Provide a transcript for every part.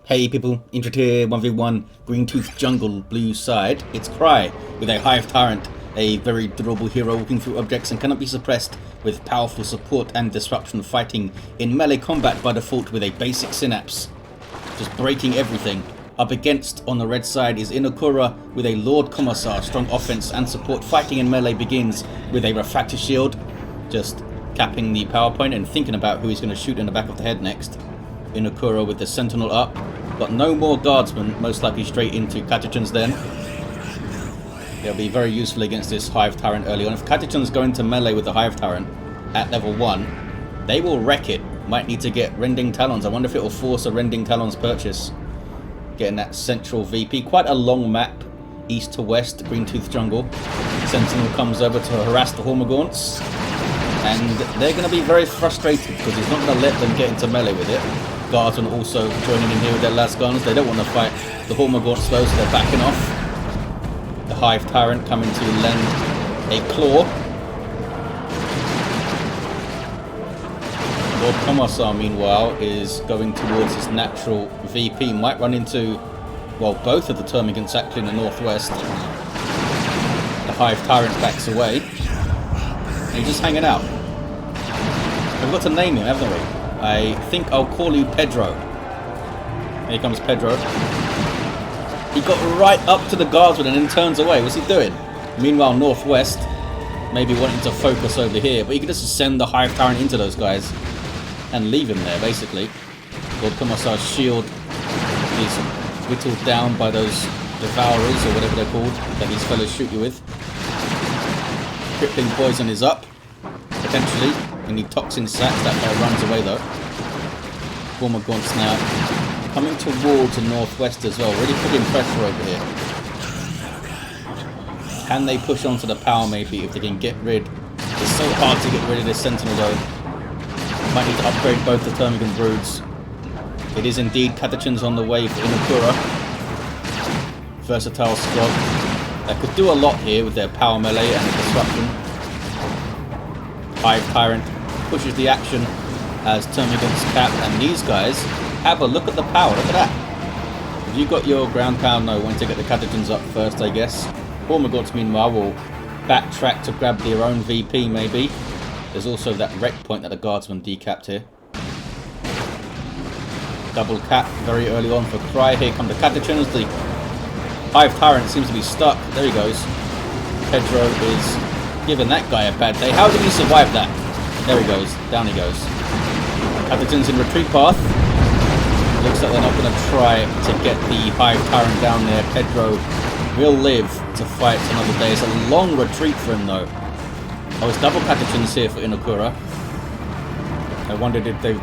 Hey people, Intro here, 1v1, Green Tooth Jungle, blue side. It's Cry with a Hive Tyrant, a very durable hero walking through objects and cannot be suppressed with powerful support and disruption, fighting in melee combat by default with a basic synapse. Just breaking everything. Up against, on the red side, is Inekura with a Lord Commissar, strong offense and support. Fighting in melee begins with a refractor shield, just capping the power point and thinking about who he's going to shoot in the back of the head next. Inekura with the sentinel up. Got no more guardsmen, most likely straight into Catechans then. They'll be very useful against this Hive Tyrant early on. If Catechans go into melee with the Hive Tyrant at level 1, they will wreck it. Might need to get Rending Talons. I wonder if it will force a Rending Talons purchase. Getting that central VP. Quite a long map, east to west, Green Tooth Jungle. Sentinel comes over to harass the Hormagaunts. And they're going to be very frustrated because he's not going to let them get into melee with it. Guardsmen also joining in here with their last guns. They don't want to fight the Hormagaunts though, so they're backing off. The Hive Tyrant coming to lend a claw. Lord Commissar, meanwhile, is going towards his natural VP. Might run into, well, both of the Termagants actually in the northwest. The Hive Tyrant backs away. And he's just hanging out. We've got to name him, haven't we? I think I'll call you Pedro. Here comes Pedro. He got right up to the guardsman and then turns away. What's he doing? Meanwhile, northwest, maybe wanting to focus over here, but you can just send the Hive Tyrant into those guys and leave him there, basically. Lord Commissar's shield is whittled down by those devourers, or whatever they're called, that these fellas shoot you with. Crippling poison is up, potentially. We need toxin sacks. That guy runs away though. Hormagaunts now coming towards the northwest as well. Really putting pressure over here. Can they push onto the power maybe if they can get rid? It's so hard to get rid of this sentinel though. Might need to upgrade both the Termagant broods. It is indeed Catechans on the way for Inekura. Versatile squad that could do a lot here with their power melee and disruption. Hive Tyrant pushes the action as Termagants cap, and these guys have a look at the power. Look at that. Have you got your ground pound? No, want to get the Catechans up first, I guess. Hormagaunts, meanwhile, will backtrack to grab their own VP, maybe. There's also that wreck point that the guardsman decapped here. Double cap very early on for Cry. Here come the Catechans. The Hive Tyrant seems to be stuck. There he goes. Pedro is giving that guy a bad day. How did he survive that? There he goes. Down he goes. Catechans in retreat path. Looks like they're not going to try to get the Hive Tyrant down there. Pedro will live to fight another day. It's a long retreat for him though. Oh, it's double Catechans here for Inekura. I wondered if they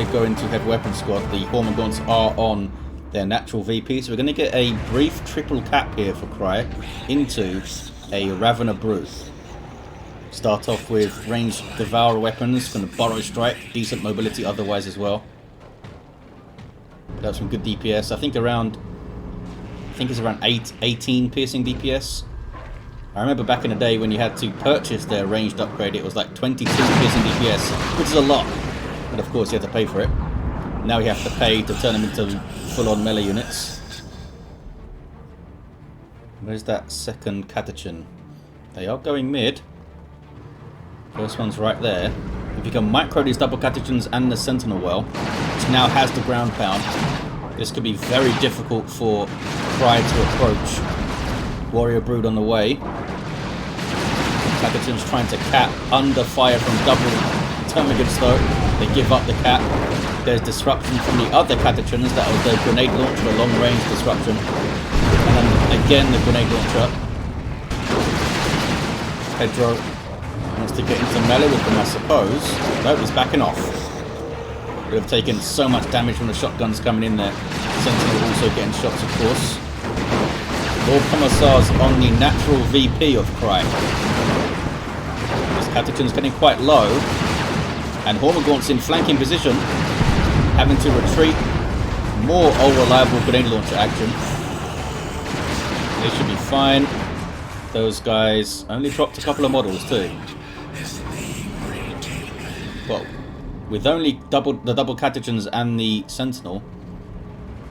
go into heavy weapon squad. The Hormagaunts are on their natural VP, so we're going to get a brief triple cap here for Cry into a Ravener Brew. Start off with ranged Devourer weapons, going to Burrow Strike, decent mobility otherwise as well. That's some good DPS. I think it's around 18 piercing DPS. I remember back in the day when you had to purchase their ranged upgrade, it was like 22 piercing DPS, which is a lot. But of course you have to pay for it. Now you have to pay to turn them into full-on melee units. Where's that second Catechan? They are going mid. First one's right there. If you can micro these double Catechans and the Sentinel well, which now has the ground pound, this could be very difficult for Cry to approach. Warrior Brood on the way. Catechans trying to cap under fire from double Termagants though. They give up the cap. There's disruption from the other Catechans. That was their grenade launcher, a long range disruption. And then again the grenade launcher. Pedro wants to get into melee with them, I suppose. No, he's backing off. Would have taken so much damage from the shotguns coming in there. Sentinel also getting shots, of course. Lord Commissar's on the natural VP of Cry. This Catechan's getting quite low. And Hormagaunts in flanking position, having to retreat. More all-reliable grenade launcher action. They should be fine. Those guys only dropped a couple of models too. Well, with only the double Catechans and the Sentinel,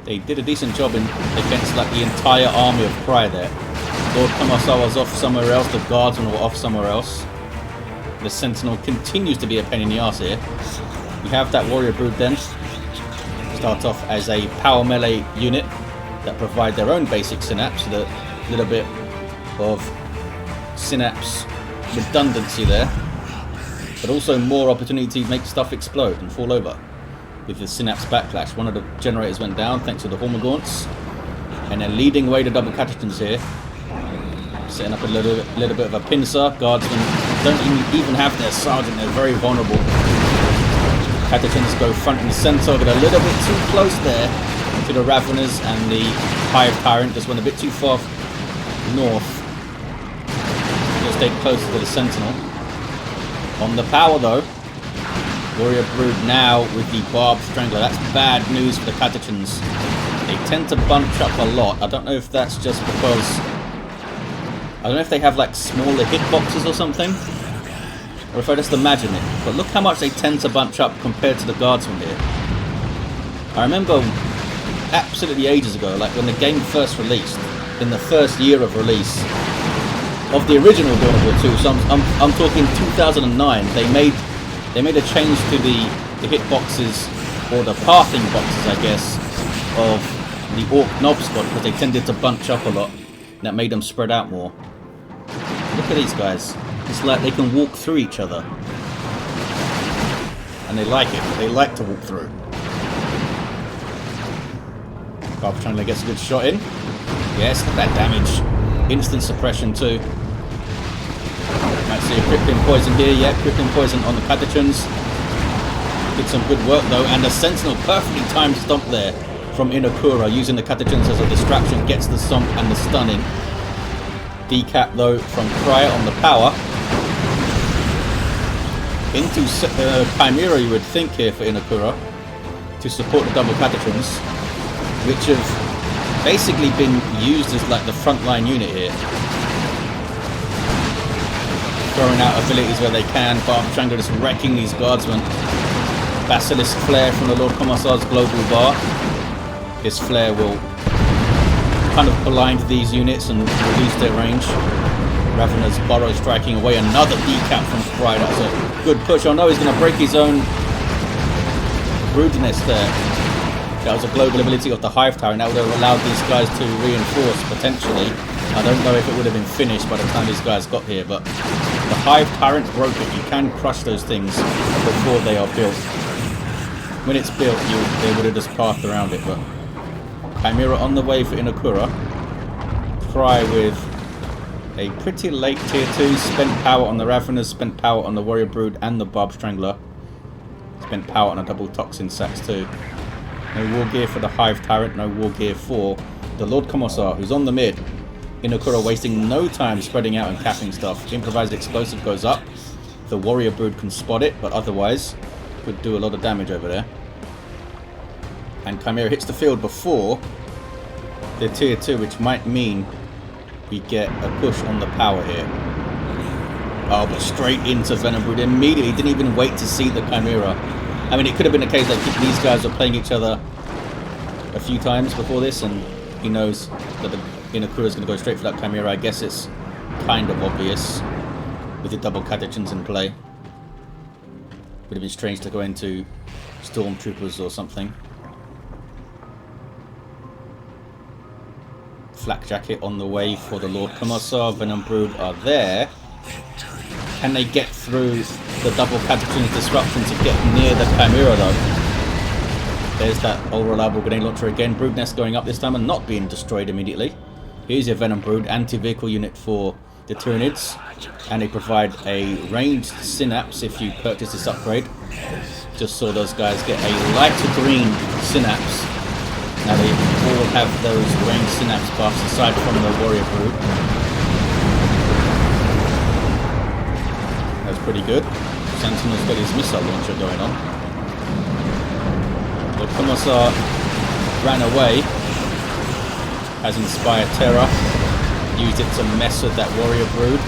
They did a decent job against like the entire army of Cry there. Lord Commissar was off somewhere else, the guardsmen were off somewhere else. The Sentinel continues to be a pain in the arse here. We have that Warrior Brood then. Start off as a power melee unit that provide their own basic synapse, with a little bit of synapse redundancy there. But also more opportunity to make stuff explode and fall over with the synapse backlash. One of the generators went down thanks to the Hormagaunts. And they're leading away the double catechins here. Setting up a little bit of a pincer. Guardsmen don't even have their sergeant, they're very vulnerable. Catechins go front and center, get a little bit too close there to the Raveners, and the Hive Tyrant just went a bit too far north. Just stay closer to the Sentinel. On the power though, Warrior Brood now with the Barbed Strangler. That's bad news for the Catechins. They tend to bunch up a lot. I don't know if that's just because... I don't know if they have like smaller hitboxes or something, or if I just imagine it. But look how much they tend to bunch up compared to the Guardsmen here. I remember absolutely ages ago, like when the game first released, in the first year of release of the original Dawn of War 2, so I'm talking 2009, they made a change to the hitboxes, or the pathing boxes I guess, of the Orc Knob squad, because they tended to bunch up a lot. That made them spread out more. Look at these guys. It's like they can walk through each other. And they like it. They like to walk through. Barb Strangler gets a good shot in. Yes, that damage. Instant suppression too. Might see a crippling poison here. Yeah, crippling poison on the Catechins. Did some good work though. And the Sentinel perfectly timed stomp there from Inekura, using the Catechins as a distraction, gets the stomp and the stunning. Decap though from Cryer on the power. Into Chimera you would think here for Inekura to support the double Catechins, which have basically been used as like the frontline unit here. Throwing out abilities where they can. Barbed Strangler just wrecking these guardsmen. Basilisk Flare from the Lord Commissar's global bar. This flare will kind of blind these units and reduce their range. Ravener's Burrow striking away. Another decap from Cry. That's a good push. Oh no, he's going to break his own brood nest there. That was a global ability of the Hive Tyrant. That would have allowed these guys to reinforce potentially. I don't know if it would have been finished by the time these guys got here, but the Hive Tyrant broke it. You can crush those things before they are built. When it's built, they would have just pathed around it, but Chimera on the way for Inekura. Cry with a pretty late tier 2. Spent power on the Raveners, spent power on the Warrior Brood and the Barbed Strangler. Spent power on a double Toxin Sax too. No war gear for the Hive Tyrant, no war gear for the Lord Commissar, who's on the mid. Inekura wasting no time spreading out and capping stuff. Improvised explosive goes up. The Warrior Brood can spot it, but otherwise could do a lot of damage over there. And Chimera hits the field before the tier 2, which might mean we get a push on the power here. Oh, but straight into Venom Brood immediately. Didn't even wait to see the Chimera. I mean, it could have been a case that these guys were playing each other a few times before this, and he knows that the Inekura is going to go straight for that Chimera. I guess it's kind of obvious with the double Catechins in play. Would have been strange to go into Stormtroopers or something. Flak Jacket on the way for the Lord Commissar. Venom Brood are there. Can they get through the double Catechins disruption to get near the Chimera though? There's that all reliable grenade launcher again. Brood Nest going up this time and not being destroyed immediately. Here's your Venom Brood anti-vehicle unit for the Tyranids, and they provide a ranged synapse if you purchase this upgrade. Just saw those guys get a lighter green synapse. Now they all have those ranged synapse buffs aside from the Warrior Brood. That's pretty good. Sentinel's got his missile launcher going on. The Commissar ran away, has inspired terror, used it to mess with that Warrior Brood.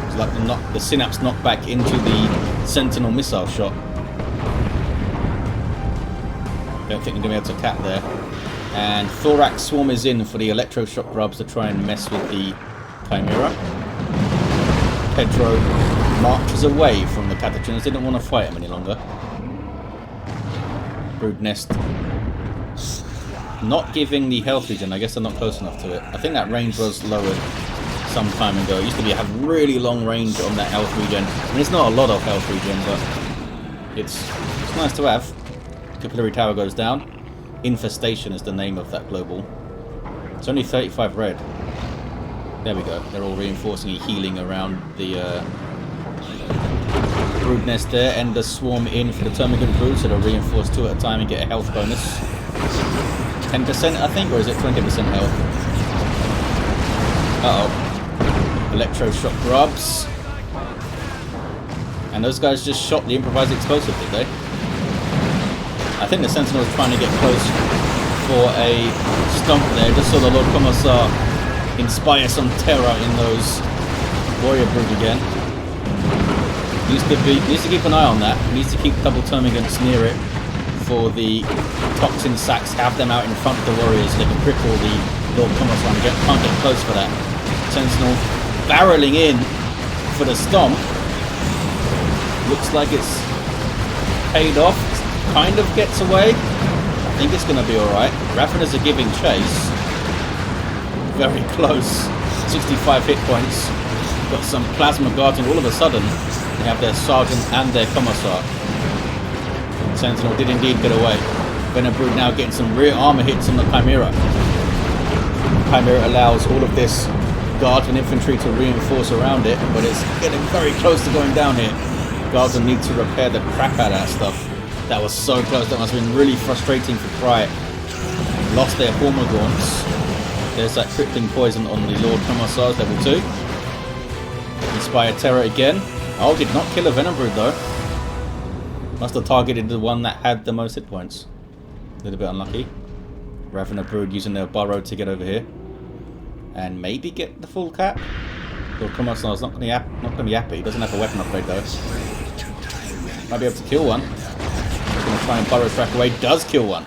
It's like the synapse knocked back into the Sentinel missile shot. Don't think they're going to be able to cap there. And Thorax Swarm is in for the Electroshock Grubs to try and mess with the Chimera. Pedro marches away from the Catachins. They didn't want to fight him any longer. Brood Nest not giving the health regen. I guess they're not close enough to it. I think that range was lowered some time ago. It used to be have really long range on that health regen. I mean, it's not a lot of health regen, but it's nice to have. Capillary Tower goes down. Infestation is the name of that global. It's only 35 red. There we go. They're all reinforcing and healing around the brood nest there. And the swarm in for the Termagant brood, so they'll reinforce 2 at a time and get a health bonus. 10% I think, or is it 20% health? Uh-oh. Electroshock Grubs. And those guys just shot the improvised explosive, did they? I think the Sentinel was trying to get close for a stomp there. Just saw the Lord Commissar inspire some terror in those warrior brood again. Needs to keep an eye on that. Needs to keep double termagants near it for the toxin sacks. Have them out in front of the warriors so they can cripple the Lord Commissar and can't get close for that. Sentinel barreling in for the stomp. Looks like it's paid off. Kind of gets away. I think it's going to be alright. Raveners are giving chase. Very close. 65 hit points. Got some plasma guards, and all of a sudden they have their sergeant and their commissar. Sentinel did indeed get away. Venabrood now getting some rear armor hits on the Chimera. Chimera allows all of this guards and infantry to reinforce around it, but it's getting very close to going down here. Guards will need to repair the crap out of that stuff. That was so close. That must have been really frustrating for Cry. Lost their Hormagaunts. There's that crippling poison on the Lord Commissars, level 2. Inspire Terror again. Oh, did not kill a Venabrood though. Must have targeted the one that had the most hit points. A little bit unlucky. Ravener Brood using their burrow to get over here. And maybe get the full cap. Lord Commissar's not going to be happy. He doesn't have a weapon upgrade though. Might be able to kill one. Going to try and burrow track away. Does kill one.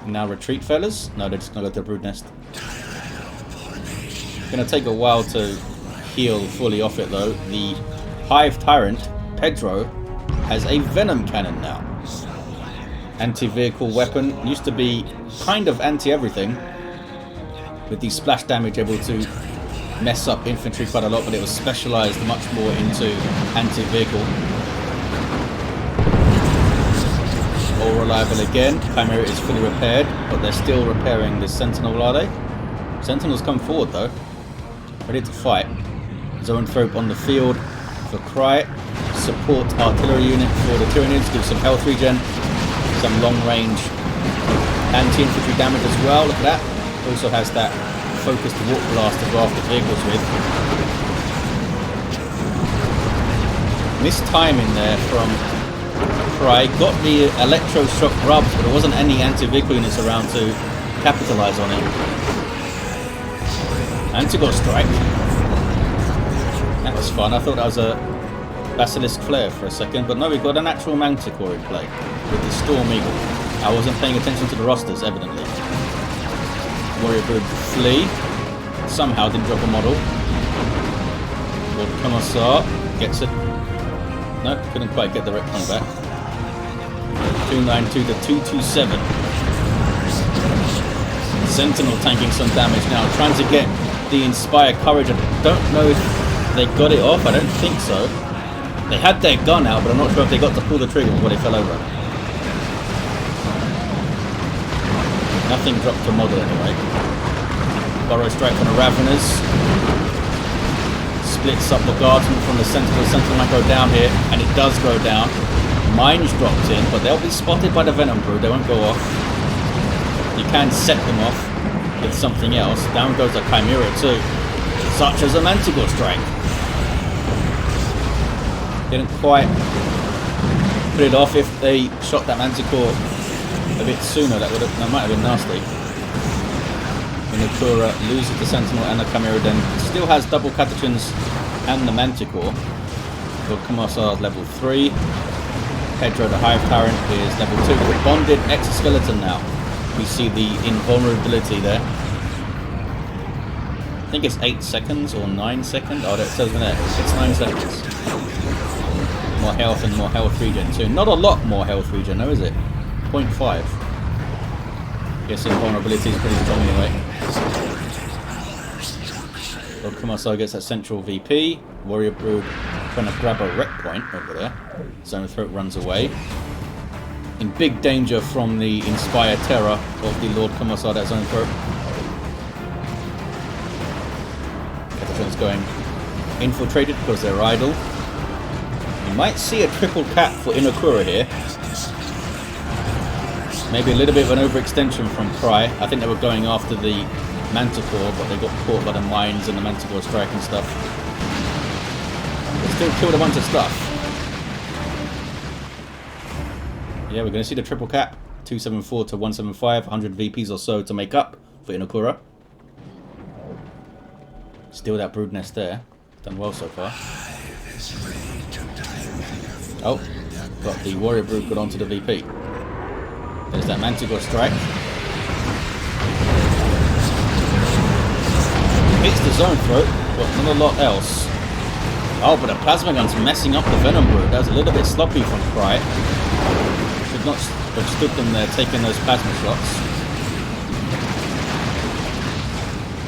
Now retreat, fellas. No, they're just going to go to the brood nest. Going to take a while to heal fully off it though. The Hive Tyrant, Pedro, has a venom cannon now. Anti-vehicle weapon. Used to be kind of anti-everything. With the splash damage able to mess up infantry quite a lot, but it was specialized much more into anti-vehicle. All reliable again. Chimera is fully repaired, but they're still repairing this Sentinel, are they? Sentinels come forward though. Ready to fight. Zoanthrope on the field for Cry. Support artillery unit for the Tyranids. Give some health regen. Some long range anti-infantry damage as well. Look at that. Also has that focused warp blast to go after vehicles with. Missed timing there from Cry. Got the electroshock grubs, but there wasn't any anti-vehicle units around to capitalize on it. Anti-God strike. That was fun. I thought that was a Basilisk Flare for a second, but no, we got an actual Manticore in play with the Storm Eagle. I wasn't paying attention to the rosters, evidently. Warrior Brood flee. Somehow didn't drop a model. Lord Commissar gets it. No, couldn't quite get the retcon back. 292 to 227. Sentinel tanking some damage now, trying to get the Inspire Courage. I don't know if they got it off. I don't think so. They had their gun out, but I'm not sure if they got to pull the trigger before they fell over. Nothing dropped to model anyway. Burrow strike on the Raveners. Splits up the guardsmen from the Sentinel. Sentinel might go down here, and it does go down. Mines dropped in, but they'll be spotted by the Venom Brood. They won't go off. You can set them off with something else. Down goes the Chimera too, such as a Manticore strike. Didn't quite put it off. If they shot that Manticore a bit sooner, that might have been nasty. Inekura loses the Sentinel and the Chimera, then still has double Catachins and the Manticore. So Commissar level 3. Pedro, the Hive Tyrant, is level 2 with a bonded exoskeleton now. We see the invulnerability there. I think it's 8 seconds or 9 seconds. Oh, that says there. It's 9 seconds. More health and more health regen too. Not a lot more health regen though, is it? 0.5. Guess invulnerability is pretty strong anyway. Lord Commissar gets that central VP. Warrior Brood trying to grab a wreck point over there. Zone Throat runs away. In big danger from the Inspire Terror of the Lord Commissar, that Zone Throat. Captain's going infiltrated because they're idle. You might see a triple cap for Inekura here. Maybe a little bit of an overextension from Cry. I think they were going after the Manticore, but they got caught by the mines and the Manticore strike and stuff. They still killed a bunch of stuff. Yeah, we're going to see the triple cap. 274 to 175, 100 VPs or so to make up for Inekura. Still that brood nest there. Done well so far. Oh, got the Warrior Brood got onto the VP. There's that Manticore strike. Hits the Zone Throat, but not a lot else. Oh, but the Plasma Gun's messing up the Venom Brood. That was a little bit sloppy from Cry. Should not have stood them there taking those plasma shots.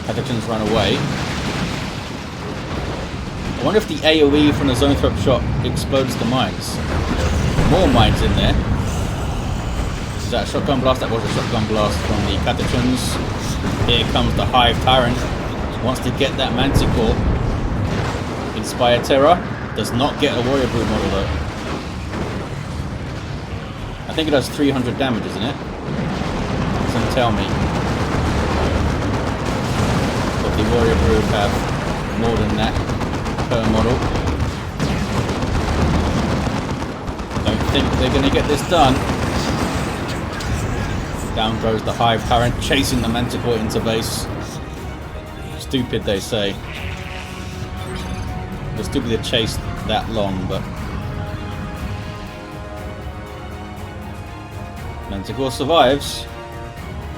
Pathogens run away. I wonder if the AoE from the Zone Throat shot explodes the mines. More mines in there. Is that a shotgun blast? That was a shotgun blast from the Catachans. Here comes the Hive Tyrant. Wants to get that Manticore. Inspire Terror. Does not get a Warrior Brood model though. I think it does 300 damage, isn't it? Doesn't tell me. But the Warrior Brood have more than that per model. Don't think they're going to get this done. Down goes the Hive Tyrant, chasing the Manticore into base. Stupid, they say. It was stupid to chase that long, but Manticore survives.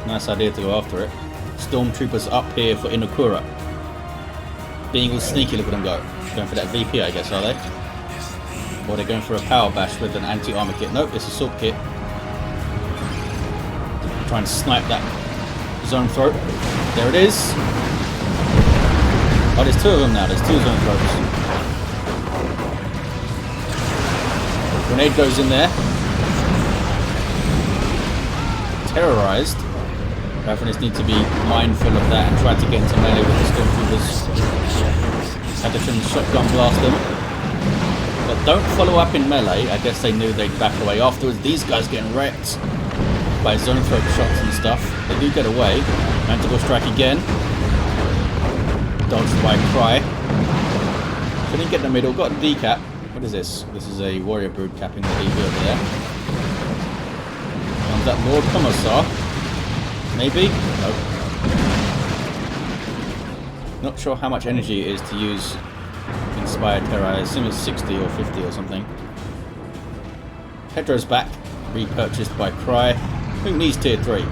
Nice idea to go after it. Stormtroopers up here for Inekura. Being all sneaky, look at them go. Going for that VP, I guess, are they? Or they're going for a power bash with an anti-armor kit. Nope, it's a assault kit. Trying to snipe that Zone Throat. There it is. Oh, there's 2 of them now. There's 2 Zone Throats. Grenade goes in there. Terrorized. Ravenists need to be mindful of that and try to get into melee with the Stormtroopers. Catachans shotgun blast them. But don't follow up in melee. I guess they knew they'd back away afterwards. These guys getting wrecked by Zone Throat shots and stuff. They do get away. Manticore strike again. Dodged by Cry. Couldn't get in the middle. Got a decap. What is this? This is a Warrior Brood capping the DB over there. Comes that Lord Commissar. Maybe? Nope. Not sure how much energy it is to use Inspired Terror. I assume it's 60 or 50 or something. Pedro's back. Repurchased by Cry. Who needs tier 3?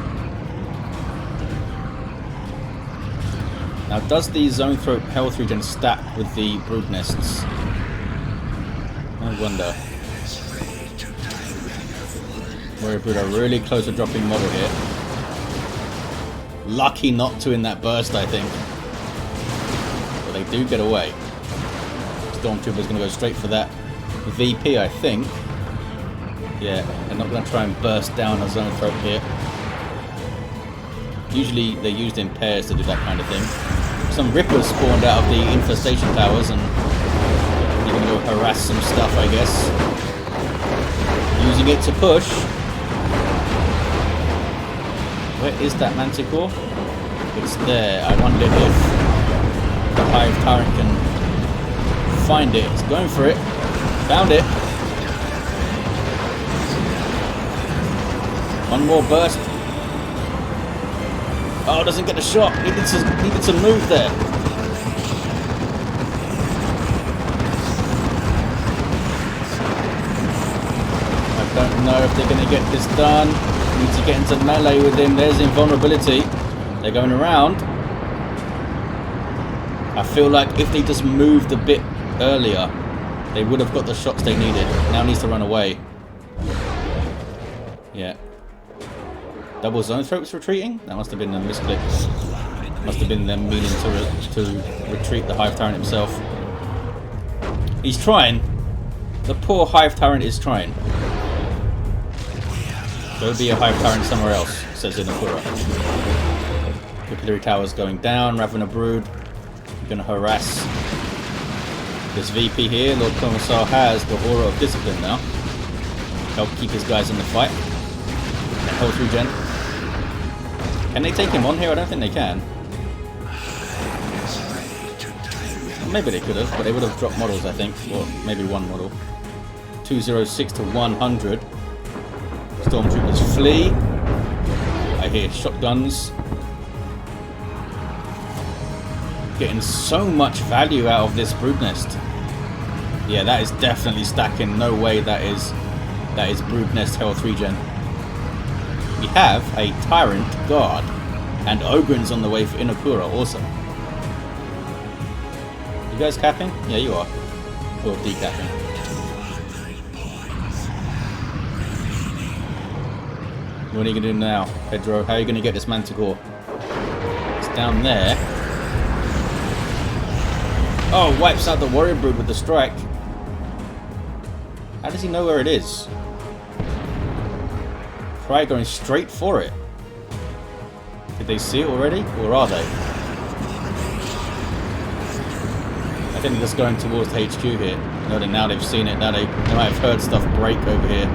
Now, does the Zone Throat health regen stack with the brood nests? I wonder. Warrior Brood are really close to dropping model here. Lucky not to in that burst, I think. But they do get away. Stormtrooper's going to go straight for that VP, I think. Yeah, they're not going to try and burst down a Zone Throat here. Usually they're used in pairs to do that kind of thing. Some Rippers spawned out of the infestation towers and you're going to go harass some stuff, I guess. Using it to push. Where is that Manticore? It's there. I wonder if the Hive Tyrant can find it. It's going for it. Found it. One more burst. Oh, doesn't get the shot. Needed to move there. if they're going to get this done. Need to get into melee with him. There's invulnerability. They're going around. I feel like if they just moved a bit earlier, they would have got the shots they needed. Now needs to run away. Yeah. Double zone throats retreating? That must have been a misclick. Must have been them meaning to retreat the Hive Tyrant himself. He's trying. The poor Hive Tyrant is trying. Go be a Hive Tyrant somewhere else, says Inekura. Capillary Tower's going down. Ravena Brood. You're going to harass this VP here. Lord Commissar has the Aura of Discipline now. Help keep his guys in the fight. Health regen. Can they take him on here? I don't think they can. Maybe they could have, but they would have dropped models, I think. Or maybe one model. 206 to 100. Stormtroopers flee. I hear shotguns. Getting so much value out of this brood nest. Yeah, that is definitely stacking. No way that is brood nest health regen. We have a Tyrant Guard and Ogrins on the way for Inekura also. You guys capping? Yeah, you are. Or decapping. What are you going to do now, Pedro? How are you going to get this Manticore? It's down there. Oh, wipes out the Warrior Brood with the strike. How does he know where it is? Try going straight for it. Did they see it already? Or are they? I think they're just going towards the HQ here. No, now they've seen it. Now they might have heard stuff break over here.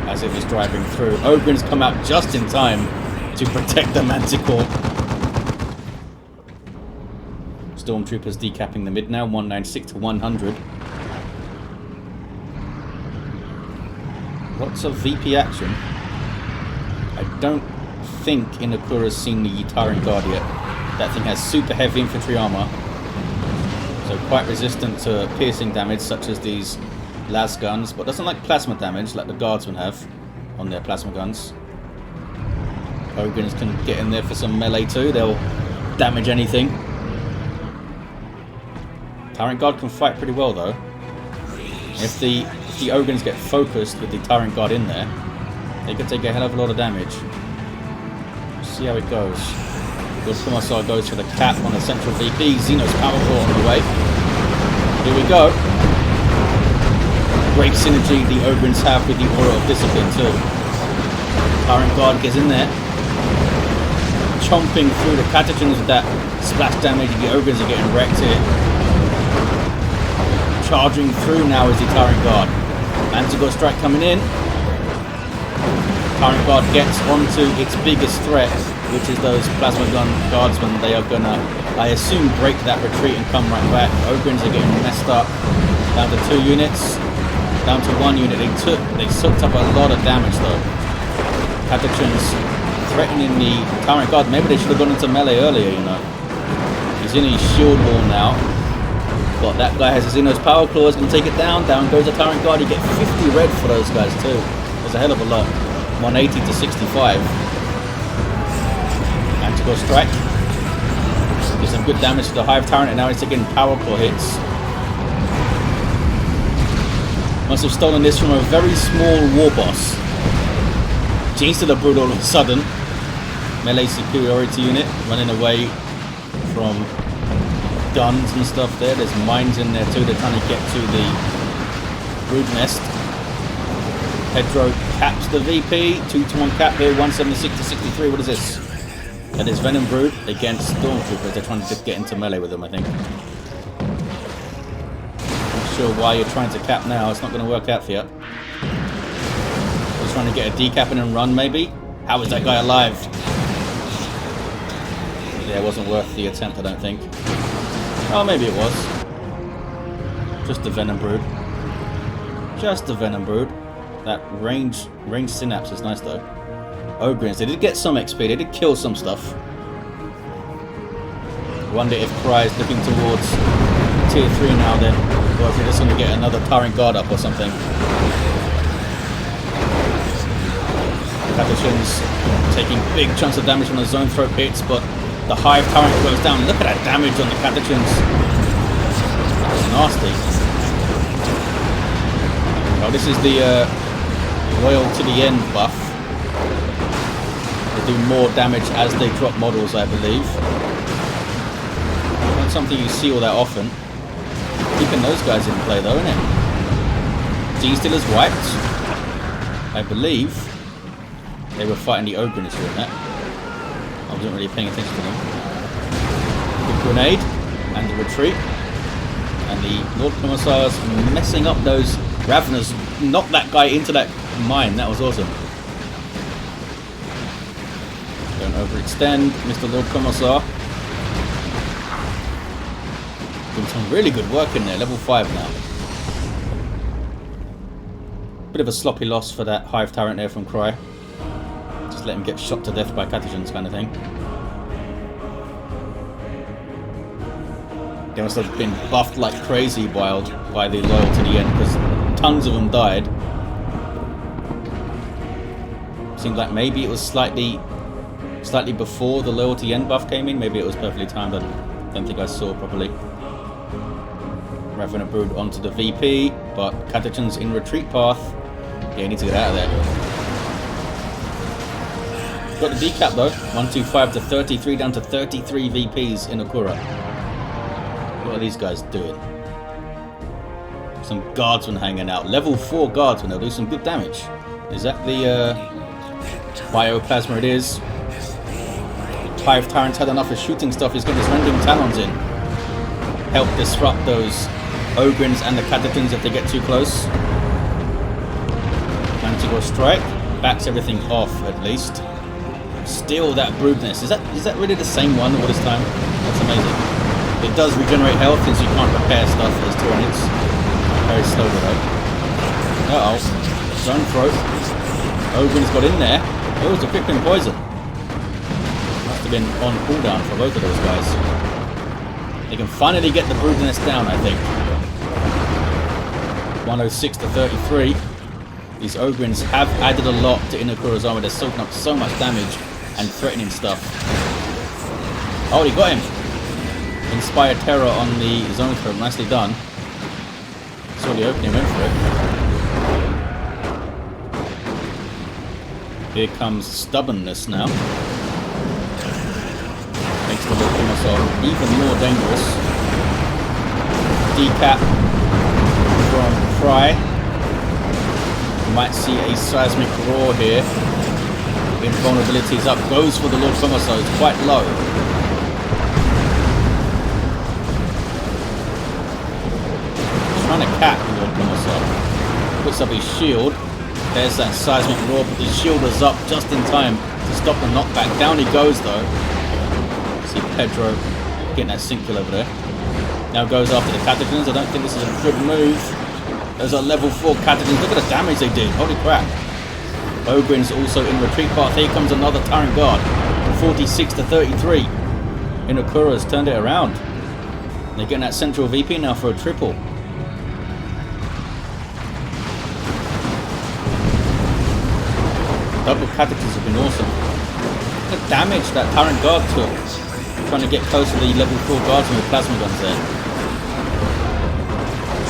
As it was driving through. Ogrins come out just in time to protect the Manticore. Stormtroopers decapping the mid now. 196 to 100. Lots of VP action. I don't think Inekura's seen the Tyrant Guard yet. That thing has super heavy infantry armor. So quite resistant to piercing damage such as these las guns, but doesn't like plasma damage like the guardsmen have on their plasma guns. Ogrins can get in there for some melee too. They'll damage anything. Tyrant Guard can fight pretty well though. If the Ogrins get focused with the Tyrant Guard in there, they could take a hell of a lot of damage. See how it goes. Lord Commissar goes for the cap on the central VP. Xenos Power Core on the way. Here we go. Great synergy the Ogrins have with the Aura of Discipline too. Tyrant Guard gets in there. Chomping through the Catechins with that splash damage. The Ogrins are getting wrecked here. Charging through now is the Tyrant Guard. Manticore strike coming in. Tyrant Guard gets onto its biggest threat, which is those plasma gun guardsmen. They are gonna, I assume, break that retreat and come right back. Ogrins are getting messed up. Down to 2 units. Down to 1 unit. They sucked up a lot of damage though. Catechins threatening the Tyrant Guard. Maybe they should have gone into melee earlier, you know. He's in his shield wall now. But that guy has his Xenos Power Claws, can take it down. Down goes the Tyrant Guard. You get 50 red for those guys too. That's a hell of a lot. 180 to 65. Manticore strike. Did some good damage to the Hive Tyrant, and now he's taking Power Claw hits. Must have stolen this from a very small war boss. Jeez to the Brood all of a sudden. Melee superiority unit running away from guns and stuff there. There's mines in there too. They're trying to get to the brood nest. Pedro caps the VP. 2-1 cap here. 176 to 63. What is this? That is Venom Brood against Stormtroopers. They're trying to just get into melee with them, I think. Not sure why you're trying to cap now. It's not going to work out for you. Just trying to get a decapping and run, maybe. How is that guy alive? Yeah, it wasn't worth the attempt, I don't think. Oh, maybe it was. Just the Venom Brood. Just the Venom Brood. That range synapse is nice though. Ogrins, they did get some XP, they did kill some stuff. Wonder if Cry is looking towards tier 3 now then. Or if they're just going to get another Tyrant Guard up or something. Catachans taking big chunks of damage from the zone throw hits, but the Hive Tyrant goes down. Look at that damage on the Catachans. That's nasty. Oh, this is the Loyal to the End buff. They do more damage as they drop models, I believe. Not something you see all that often. Keeping those guys in play though, isn't it? Genestealer's wiped. I believe they were fighting the Ogrins during that. I wasn't really paying attention to them. The grenade and the retreat. And the Lord Commissar's messing up those Raveners. Knocked that guy into that mine. That was awesome. Don't overextend, Mr. Lord Commissar. Doing some really good work in there. Level 5 now. Bit of a sloppy loss for that Hive Tyrant there from Cry. Just let him get shot to death by Catachans kind of thing. They must have been buffed like crazy by the Loyal to the End, because tons of them died. Seemed like maybe it was slightly before the Loyal to the End buff came in. Maybe it was perfectly timed. I don't think I saw properly. Ravener Brood onto the VP, but Catachans in retreat path. Yeah, he needs to get out of there. Got the decap though. 125 to 33, down to 33 VPs in Inekura. What are these guys doing? Some guardsmen hanging out. Level 4 guardsmen. They'll do some good damage. Is that the bioplasma? It is. Hive Tyrant's had enough of shooting stuff. He's got his rending talons in. Help disrupt those Ogrins and the Catachans if they get too close. Manticore strike. Backs everything off at least. Still that broodness. Is that really the same one all this time? That's amazing. It does regenerate health since you can't repair stuff as Tyranids. Very slowly though. Uh-oh. Zone throat. Ogren's got in there. Oh, it was a crippling poison. Must have been on cooldown for both of those guys. They can finally get the broodness down, I think. 106 to 33. These Ogrins have added a lot to Inekura's armor. They're soaking up so much damage and threatening stuff. Oh, he got him. Inspired Terror on the zone throat. Nicely done. Saw the opening, went for it. Here comes Stubbornness now. Makes the Lord Commissar even more dangerous. Decap from Cry. You might see a seismic roar here. Invulnerability's up. Goes for the Lord Commissar. It's quite low. Trying to cap the Lord Commissar. Puts up his shield. There's that seismic roar, but the shield is up just in time to stop the knockback. Down he goes though. See Pedro getting that sync kill over there. Now goes after the Catachans. I don't think this is a good move. Those are level 4 Catachans. Look at the damage they did. Holy crap. Ogren's also in retreat path. Here comes another Tyrant Guard. 46 to 33. Inekura's turned it around. They're getting that central VP now for a triple. Double Catachans have been awesome. Look at the damage that Tyrant Guard took. Trying to get close to the level 4 guardsmen with plasma guns there.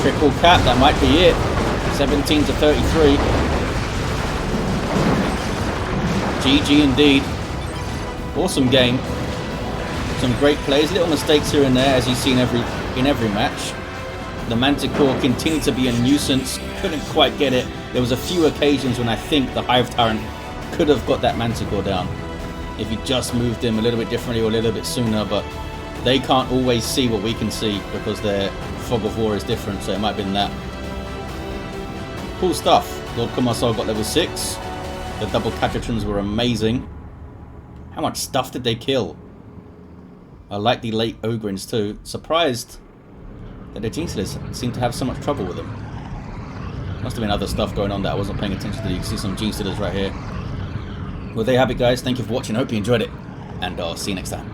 Triple cap, that might be it. 17 to 33. GG indeed. Awesome game. Some great plays, little mistakes here and there as you see in every match. The Manticore continued to be a nuisance, couldn't quite get it. There was a few occasions when I think the Hive Tyrant could have got that Manticore down if he just moved him a little bit differently or a little bit sooner, but they can't always see what we can see because their fog of war is different, so it might have been that. Cool stuff. Lord Commissar got level 6. The double Catachans were amazing. How much stuff did they kill? I like the late Ogrins too. Surprised that the Genestealers seem to have so much trouble with them. Must have been other stuff going on that I wasn't paying attention to. You can see some Genestealers right here. Well, there you have it guys. Thank you for watching. I hope you enjoyed it. And I'll see you next time.